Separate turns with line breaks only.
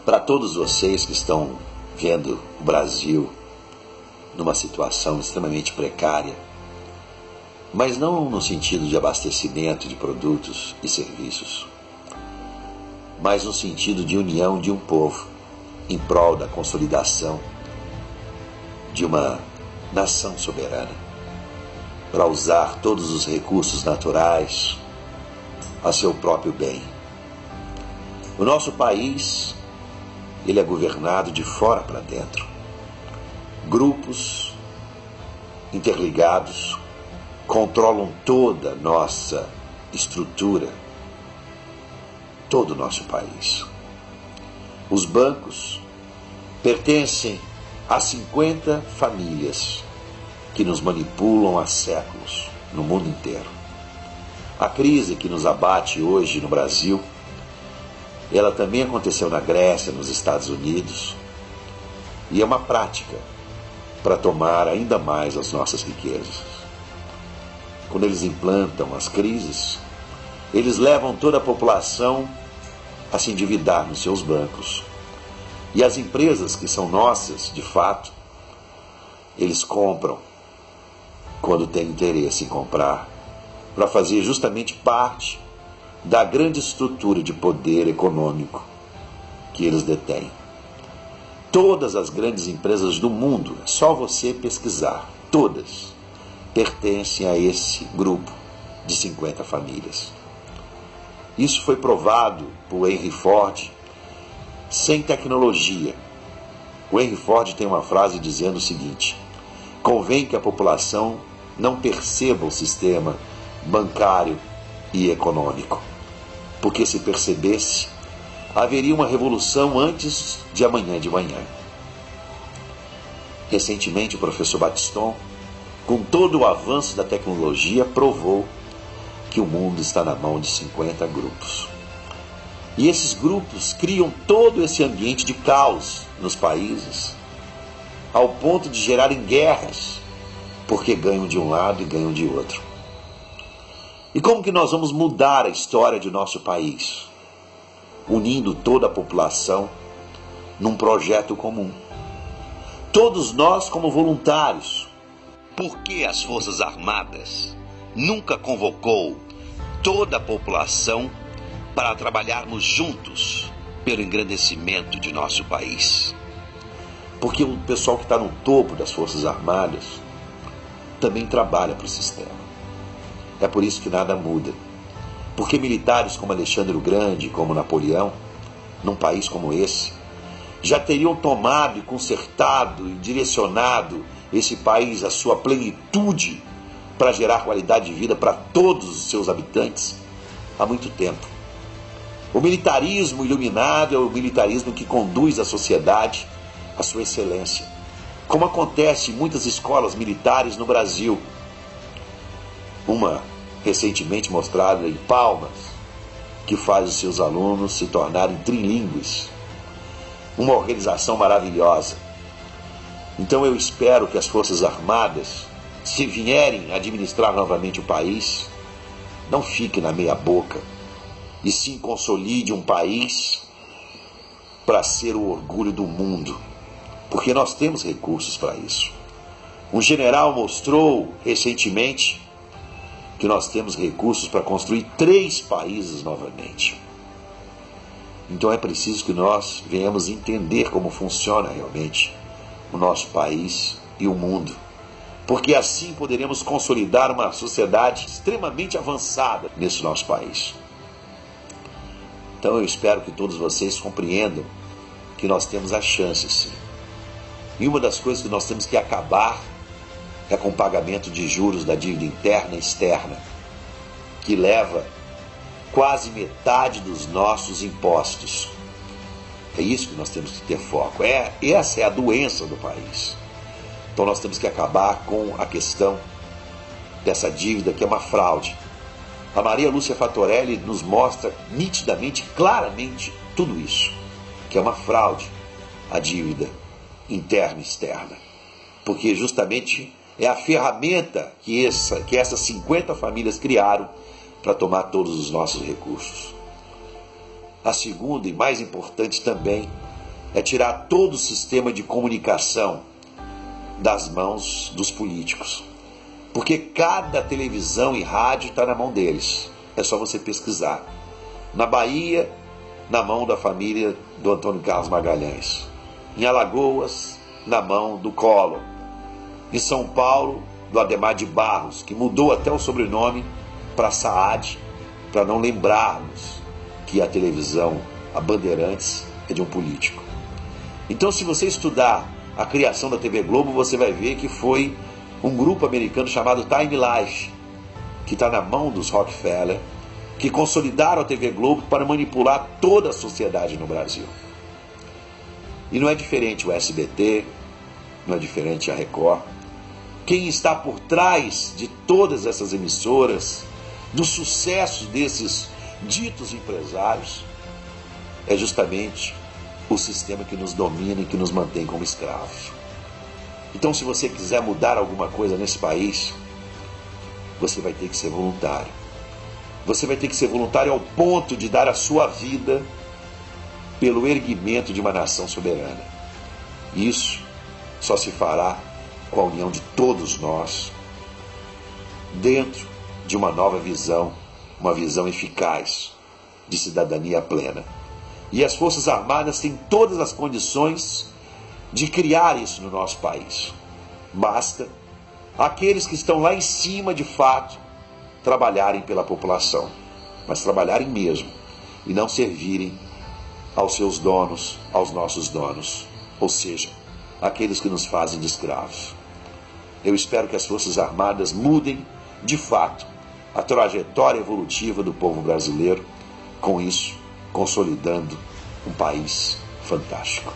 Para todos vocês que estão vendo o Brasil numa situação extremamente precária, mas não no sentido de abastecimento de produtos e serviços, mas no sentido de união de um povo em prol da consolidação de uma nação soberana, para usar todos os recursos naturais a seu próprio bem. O nosso país, ele é governado de fora para dentro. Grupos interligados controlam toda a nossa estrutura, todo o nosso país. Os bancos pertencem a 50 famílias que nos manipulam há séculos no mundo inteiro. A crise que nos abate hoje no Brasil, ela também aconteceu na Grécia, nos Estados Unidos, e é uma prática para tomar ainda mais as nossas riquezas. Quando eles implantam as crises, eles levam toda a população a se endividar nos seus bancos. E as empresas que são nossas, de fato, eles compram quando têm interesse em comprar, para fazer justamente parte da grande estrutura de poder econômico que eles detêm. Todas as grandes empresas do mundo, é só você pesquisar, todas pertencem a esse grupo de 50 famílias. Isso foi provado por Henry Ford sem tecnologia. O Henry Ford tem uma frase dizendo o seguinte: convém que a população não perceba o sistema bancário e econômico, porque se percebesse, haveria uma revolução antes de amanhã de manhã. Recentemente, o professor Battiston, com todo o avanço da tecnologia, provou que o mundo está na mão de 50 grupos. E esses grupos criam todo esse ambiente de caos nos países, ao ponto de gerarem guerras, porque ganham de um lado e ganham de outro. E como que nós vamos mudar a história de nosso país? Unindo toda a população num projeto comum. Todos nós como voluntários. Por que as Forças Armadas nunca convocou toda a população para trabalharmos juntos pelo engrandecimento de nosso país? Porque o pessoal que está no topo das Forças Armadas também trabalha para o sistema. É por isso que nada muda. Porque militares como Alexandre o Grande, como Napoleão, num país como esse, já teriam tomado e consertado e direcionado esse país à sua plenitude para gerar qualidade de vida para todos os seus habitantes há muito tempo. O militarismo iluminado é o militarismo que conduz a sociedade à sua excelência, como acontece em muitas escolas militares no Brasil. Uma recentemente mostrada em Palmas, que faz os seus alunos se tornarem trilingües. Uma organização maravilhosa. Então eu espero que as Forças Armadas, se vierem administrar novamente o país, não fique na meia boca, e sim consolide um país para ser o orgulho do mundo, porque nós temos recursos para isso. Um general mostrou recentemente que nós temos recursos para construir 3 países novamente. Então é preciso que nós venhamos entender como funciona realmente o nosso país e o mundo, porque assim poderemos consolidar uma sociedade extremamente avançada nesse nosso país. Então eu espero que todos vocês compreendam que nós temos a chance, sim. E uma das coisas que nós temos que acabar é com o pagamento de juros da dívida interna e externa, que leva quase metade dos nossos impostos. É isso que nós temos que ter foco. Essa é a doença do país. Então nós temos que acabar com a questão dessa dívida, que é uma fraude. A Maria Lúcia Fatorelli nos mostra nitidamente, claramente, tudo isso, que é uma fraude, a dívida interna e externa. Porque justamente é a ferramenta que essas 50 famílias criaram para tomar todos os nossos recursos. A segunda e mais importante também é tirar todo o sistema de comunicação das mãos dos políticos. Porque cada televisão e rádio está na mão deles. É só você pesquisar. Na Bahia, na mão da família do Antônio Carlos Magalhães. Em Alagoas, na mão do Collor. Em São Paulo, do Adhemar de Barros, que mudou até o sobrenome para Saad, para não lembrarmos que a televisão, a Bandeirantes, é de um político. Então, se você estudar a criação da TV Globo, você vai ver que foi um grupo americano chamado Time Life, que está na mão dos Rockefeller, que consolidaram a TV Globo para manipular toda a sociedade no Brasil. E não é diferente o SBT, não é diferente a Record. Quem está por trás de todas essas emissoras, do sucesso desses ditos empresários, é justamente o sistema que nos domina e que nos mantém como escravos. Então, se você quiser mudar alguma coisa nesse país, você vai ter que ser voluntário. Você vai ter que ser voluntário ao ponto de dar a sua vida pelo erguimento de uma nação soberana. Isso só se fará com a união de todos nós, dentro de uma nova visão, uma visão eficaz de cidadania plena. E as Forças Armadas têm todas as condições de criar isso no nosso país. Basta aqueles que estão lá em cima, de fato, trabalharem pela população, mas trabalharem mesmo, e não servirem aos seus donos, aos nossos donos, ou seja, aqueles que nos fazem de escravos. Eu espero que as Forças Armadas mudem, de fato, a trajetória evolutiva do povo brasileiro, com isso, consolidando um país fantástico.